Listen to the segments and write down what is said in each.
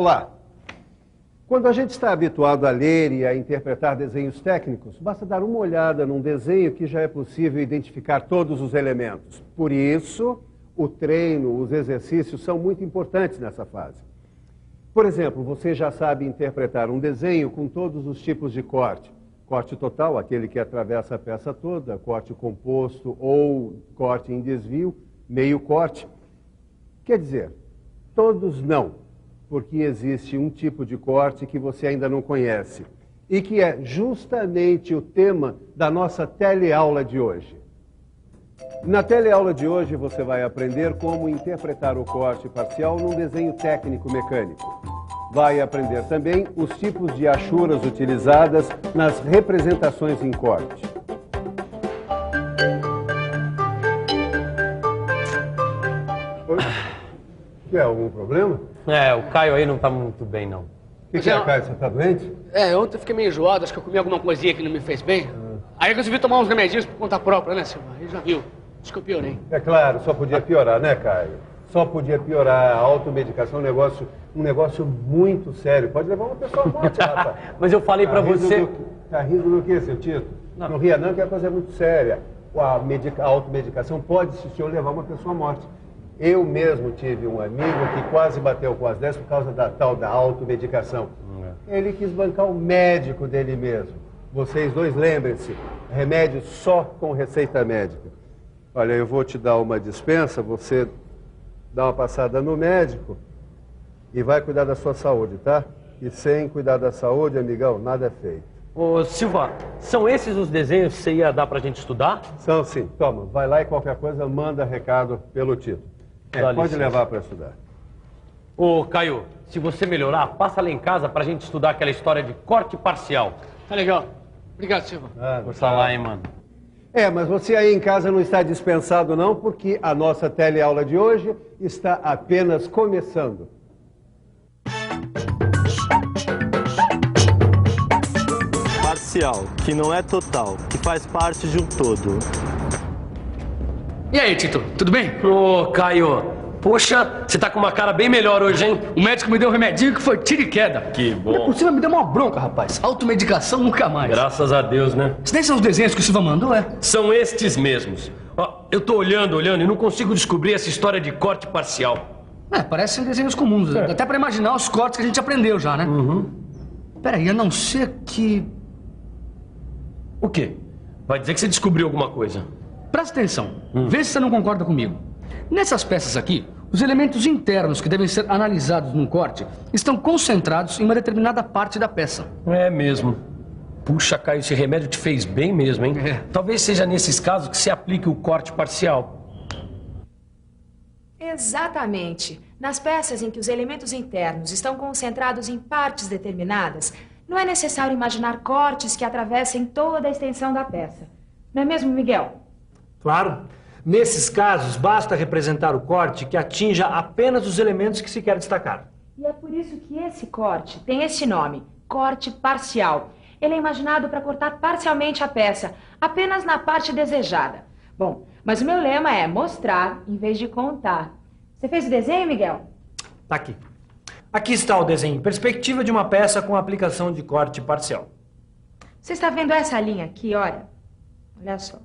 Vamos lá. Quando a gente está habituado a ler e a interpretar desenhos técnicos, basta dar uma olhada num desenho que já é possível identificar todos os elementos. Por isso, o treino, os exercícios são muito importantes nessa fase. Por exemplo, você já sabe interpretar um desenho com todos os tipos de corte. Corte total, aquele que atravessa a peça toda, corte composto ou corte em desvio, meio corte. Quer dizer, todos não, porque existe um tipo de corte que você ainda não conhece e que é justamente o tema da nossa teleaula de hoje. Na teleaula de hoje você vai aprender como interpretar o corte parcial num desenho técnico mecânico. Vai aprender também os tipos de achuras utilizadas nas representações em corte. Quer algum problema? O Caio aí não tá muito bem, não. O que é, Caio? Você tá doente? Ontem eu fiquei meio enjoado, acho que eu comi alguma coisinha que não me fez bem. Aí eu resolvi tomar uns remedinhos por conta própria, né, Silva? Aí já viu. Acho que eu piorei. É claro, só podia piorar, né, Caio? Só podia piorar. A automedicação é um negócio muito sério. Pode levar uma pessoa à morte, rapaz. Mas eu falei pra você... Tá rindo do quê, seu Tito? Não ria não, que a coisa é muito séria. A automedicação pode, se o senhor levar uma pessoa à morte. Eu mesmo tive um amigo que quase bateu com as 10 por causa da tal da automedicação. Ele quis bancar o médico dele mesmo. Vocês dois lembrem-se, remédio só com receita médica. Olha, eu vou te dar uma dispensa, você dá uma passada no médico e vai cuidar da sua saúde, tá? E sem cuidar da saúde, amigão, nada é feito. Ô, Silva, são esses os desenhos que você ia dar pra gente estudar? São sim. Toma, vai lá e qualquer coisa manda recado pelo Tito. Pode levar para estudar. Ô, Caio, se você melhorar, passa lá em casa pra gente estudar aquela história de corte parcial. Tá legal. Obrigado, Silva. Vou falar, hein, mano. Mas você aí em casa não está dispensado não, porque a nossa teleaula de hoje está apenas começando. Parcial, que não é total, que faz parte de um todo. E aí, Tito, tudo bem? Ô, Caio, poxa, você tá com uma cara bem melhor hoje, hein? O médico me deu um remedinho que foi tiro e queda. Que bom. Por cima me deu uma bronca, rapaz. Automedicação nunca mais. Graças a Deus, né? Esses nem são os desenhos que o Silva mandou, é? São estes mesmos. Ó, eu tô olhando e não consigo descobrir essa história de corte parcial. Parecem desenhos comuns. Até pra imaginar os cortes que a gente aprendeu já, né? Peraí, a não ser que... O quê? Vai dizer que você descobriu alguma coisa. Presta atenção, vê se você não concorda comigo. Nessas peças aqui, os elementos internos que devem ser analisados num corte estão concentrados em uma determinada parte da peça. É mesmo. Puxa, Caio, esse remédio te fez bem mesmo, hein? Talvez seja nesses casos que se aplique o corte parcial. Exatamente. Nas peças em que os elementos internos estão concentrados em partes determinadas, não é necessário imaginar cortes que atravessem toda a extensão da peça. Não é mesmo, Miguel? Claro. Nesses casos, basta representar o corte que atinja apenas os elementos que se quer destacar. E é por isso que esse corte tem esse nome, corte parcial. Ele é imaginado para cortar parcialmente a peça, apenas na parte desejada. Bom, mas o meu lema é mostrar em vez de contar. Você fez o desenho, Miguel? Tá aqui. Aqui está o desenho, perspectiva de uma peça com aplicação de corte parcial. Você está vendo essa linha aqui, olha? Olha só.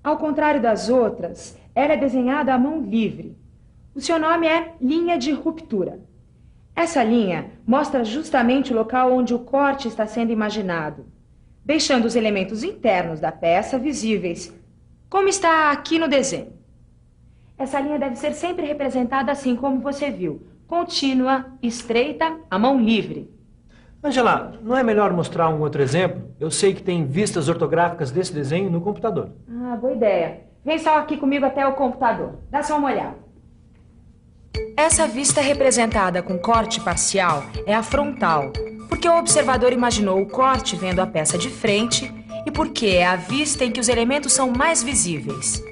Ao contrário das outras, ela é desenhada à mão livre. O seu nome é linha de ruptura. Essa linha mostra justamente o local onde o corte está sendo imaginado, deixando os elementos internos da peça visíveis, como está aqui no desenho. Essa linha deve ser sempre representada assim como você viu, contínua, estreita, à mão livre. Angela, não é melhor mostrar um outro exemplo? Eu sei que tem vistas ortográficas desse desenho no computador. Boa ideia. Vem só aqui comigo até o computador. Dá só uma olhada. Essa vista representada com corte parcial é a frontal, porque o observador imaginou o corte vendo a peça de frente e porque é a vista em que os elementos são mais visíveis.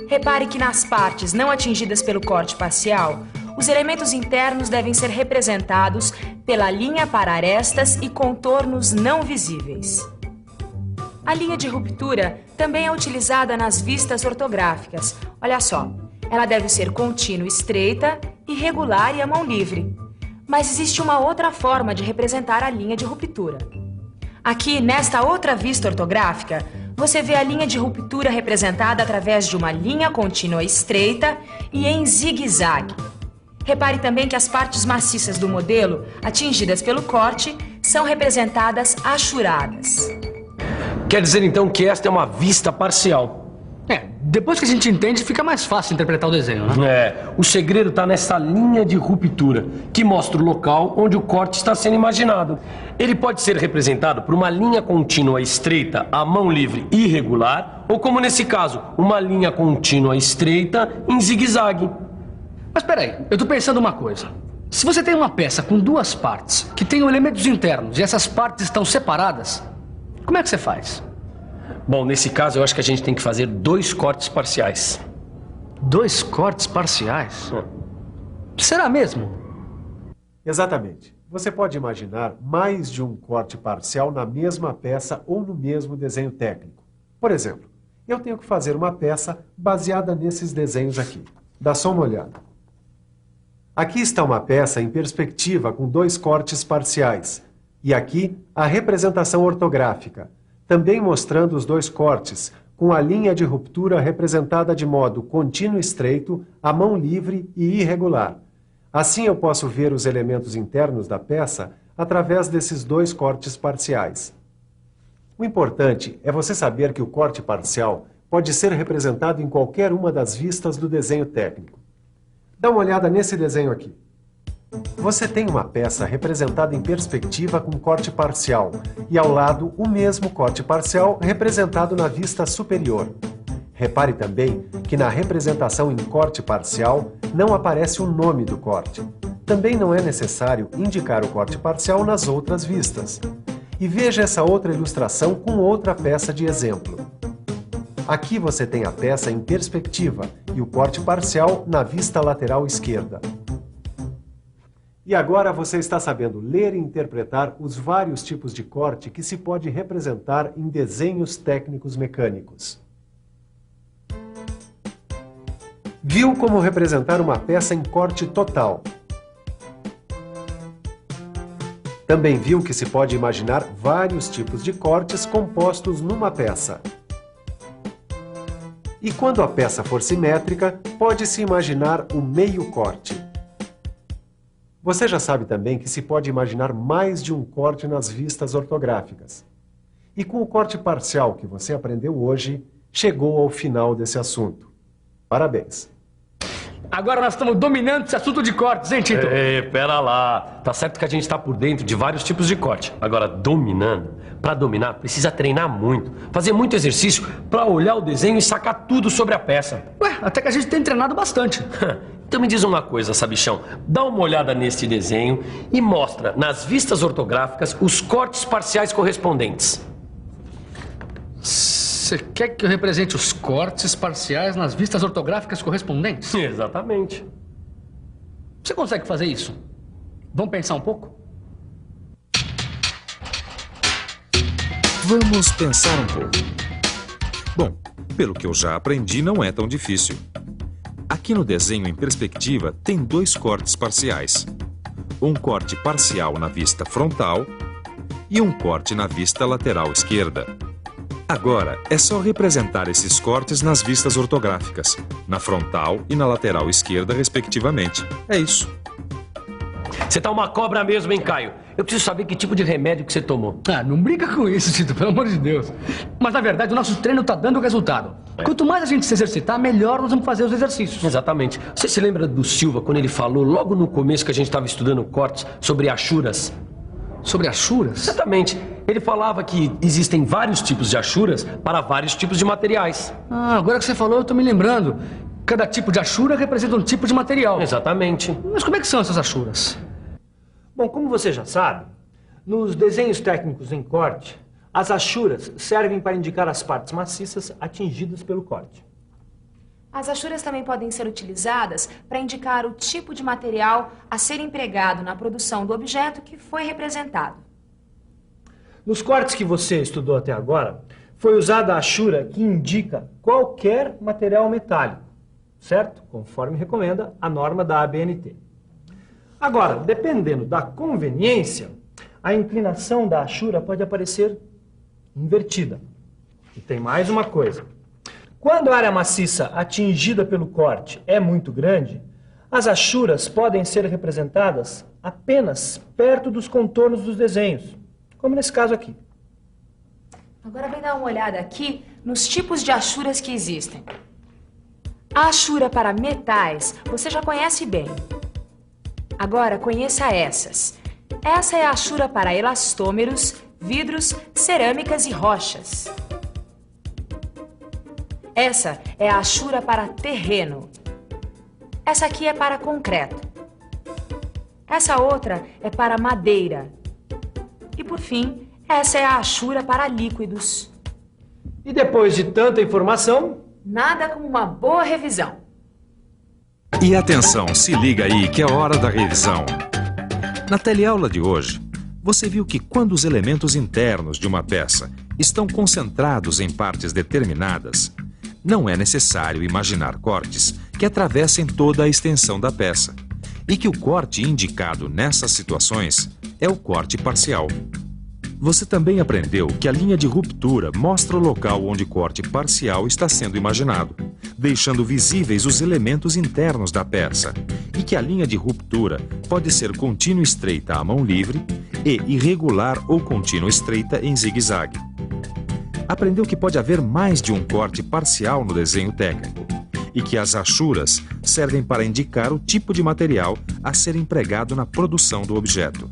Repare que nas partes não atingidas pelo corte parcial, os elementos internos devem ser representados pela linha para arestas e contornos não visíveis. A linha de ruptura também é utilizada nas vistas ortográficas. Olha só, ela deve ser contínua, estreita, irregular e à mão livre. Mas existe uma outra forma de representar a linha de ruptura. Aqui, nesta outra vista ortográfica, você vê a linha de ruptura representada através de uma linha contínua estreita e em zigue-zague. Repare também que as partes maciças do modelo, atingidas pelo corte, são representadas achuradas. Quer dizer, então, que esta é uma vista parcial. Depois que a gente entende, fica mais fácil interpretar o desenho, né? O segredo está nessa linha de ruptura, que mostra o local onde o corte está sendo imaginado. Ele pode ser representado por uma linha contínua estreita, à mão livre e irregular, ou como nesse caso, uma linha contínua estreita em zigue-zague. Mas peraí, eu tô pensando uma coisa. Se você tem uma peça com duas partes, que tem elementos internos, e essas partes estão separadas, como é que você faz? Bom, nesse caso eu acho que a gente tem que fazer 2 cortes parciais. 2 cortes parciais? Será mesmo? Exatamente. Você pode imaginar mais de um corte parcial na mesma peça ou no mesmo desenho técnico. Por exemplo, eu tenho que fazer uma peça baseada nesses desenhos aqui. Dá só uma olhada. Aqui está uma peça em perspectiva com 2 cortes parciais. E aqui a representação ortográfica, também mostrando os 2 cortes, com a linha de ruptura representada de modo contínuo estreito, à mão livre e irregular. Assim eu posso ver os elementos internos da peça através desses 2 cortes parciais. O importante é você saber que o corte parcial pode ser representado em qualquer uma das vistas do desenho técnico. Dá uma olhada nesse desenho aqui. Você tem uma peça representada em perspectiva com corte parcial e ao lado o mesmo corte parcial representado na vista superior. Repare também que na representação em corte parcial não aparece o nome do corte. Também não é necessário indicar o corte parcial nas outras vistas. E veja essa outra ilustração com outra peça de exemplo. Aqui você tem a peça em perspectiva e o corte parcial na vista lateral esquerda. E agora você está sabendo ler e interpretar os vários tipos de corte que se pode representar em desenhos técnicos mecânicos. Viu como representar uma peça em corte total. Também viu que se pode imaginar vários tipos de cortes compostos numa peça. E quando a peça for simétrica, pode-se imaginar o meio corte. Você já sabe também que se pode imaginar mais de um corte nas vistas ortográficas. E com o corte parcial que você aprendeu hoje, chegou ao final desse assunto. Parabéns! Agora nós estamos dominando esse assunto de cortes, hein, Tito? Pera lá. Tá certo que a gente está por dentro de vários tipos de corte. Agora, dominando, para dominar, precisa treinar muito. Fazer muito exercício para olhar o desenho e sacar tudo sobre a peça. Até que a gente tem treinado bastante. Então me diz uma coisa, sabichão. Dá uma olhada neste desenho e mostra nas vistas ortográficas os cortes parciais correspondentes. Você quer que eu represente os cortes parciais nas vistas ortográficas correspondentes? Exatamente. Você consegue fazer isso? Vamos pensar um pouco? Vamos pensar um pouco. Bom, pelo que eu já aprendi, não é tão difícil. Aqui no desenho em perspectiva tem 2 cortes parciais. Um corte parcial na vista frontal e um corte na vista lateral esquerda. Agora, é só representar esses cortes nas vistas ortográficas, na frontal e na lateral esquerda, respectivamente. É isso. Você tá uma cobra mesmo, hein, Caio? Eu preciso saber que tipo de remédio que você tomou. Não brinca com isso, Tito, pelo amor de Deus. Mas, na verdade, o nosso treino tá dando resultado. Quanto mais a gente se exercitar, melhor nós vamos fazer os exercícios. Exatamente. Você se lembra do Silva, quando ele falou, logo no começo que a gente estava estudando cortes, sobre achuras? Sobre achuras? Exatamente. Ele falava que existem vários tipos de achuras para vários tipos de materiais. Agora que você falou, eu tô me lembrando. Cada tipo de achura representa um tipo de material. Exatamente. Mas como é que são essas achuras? Bom, como você já sabe, nos desenhos técnicos em corte, as achuras servem para indicar as partes maciças atingidas pelo corte. As achuras também podem ser utilizadas para indicar o tipo de material a ser empregado na produção do objeto que foi representado. Nos cortes que você estudou até agora, foi usada a achura que indica qualquer material metálico, certo? Conforme recomenda a norma da ABNT. Agora, dependendo da conveniência, a inclinação da achura pode aparecer invertida. E tem mais uma coisa. Quando a área maciça atingida pelo corte é muito grande, as achuras podem ser representadas apenas perto dos contornos dos desenhos, como nesse caso aqui. Agora vem dar uma olhada aqui nos tipos de achuras que existem. A achura para metais você já conhece bem. Agora conheça essas. Essa é a achura para elastômeros, vidros, cerâmicas e rochas. Essa é a achura para terreno. Essa aqui é para concreto. Essa outra é para madeira. E por fim, essa é a achura para líquidos. E depois de tanta informação, nada como uma boa revisão. E atenção, se liga aí que é hora da revisão. Na teleaula de hoje, você viu que quando os elementos internos de uma peça estão concentrados em partes determinadas, não é necessário imaginar cortes que atravessem toda a extensão da peça, e que o corte indicado nessas situações é o corte parcial. Você também aprendeu que a linha de ruptura mostra o local onde o corte parcial está sendo imaginado, deixando visíveis os elementos internos da peça, e que a linha de ruptura pode ser contínua estreita à mão livre e irregular ou contínua estreita em zigue-zague. Aprendeu que pode haver mais de um corte parcial no desenho técnico, e que as achuras servem para indicar o tipo de material a ser empregado na produção do objeto.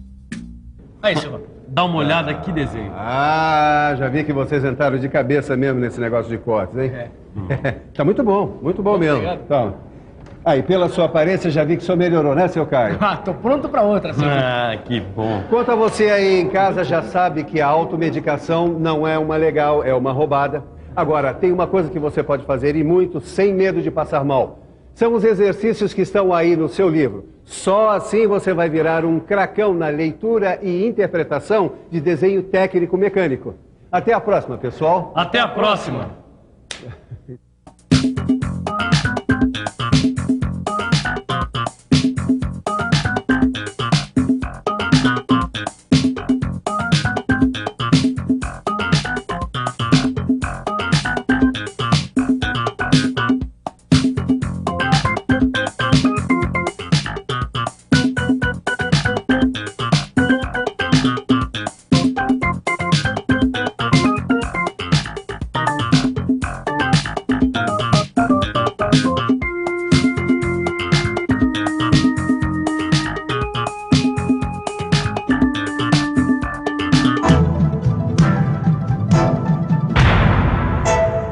Aí, Silva, dá uma olhada que desenho. Ah, já vi que vocês entraram de cabeça mesmo nesse negócio de cortes, hein? Tá muito bom mesmo. Tá. Aí, pela sua aparência, já vi que o senhor melhorou, né, seu Caio? Tô pronto pra outra, Silvio. Ah, que bom. Quanto a você aí em casa, já sabe que a automedicação não é uma legal, é uma roubada. Agora, tem uma coisa que você pode fazer e muito sem medo de passar mal. São os exercícios que estão aí no seu livro. Só assim você vai virar um cracão na leitura e interpretação de desenho técnico mecânico. Até a próxima, pessoal. Até a próxima.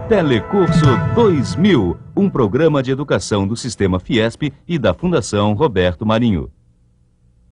Telecurso 2000, um programa de educação do Sistema Fiesp e da Fundação Roberto Marinho.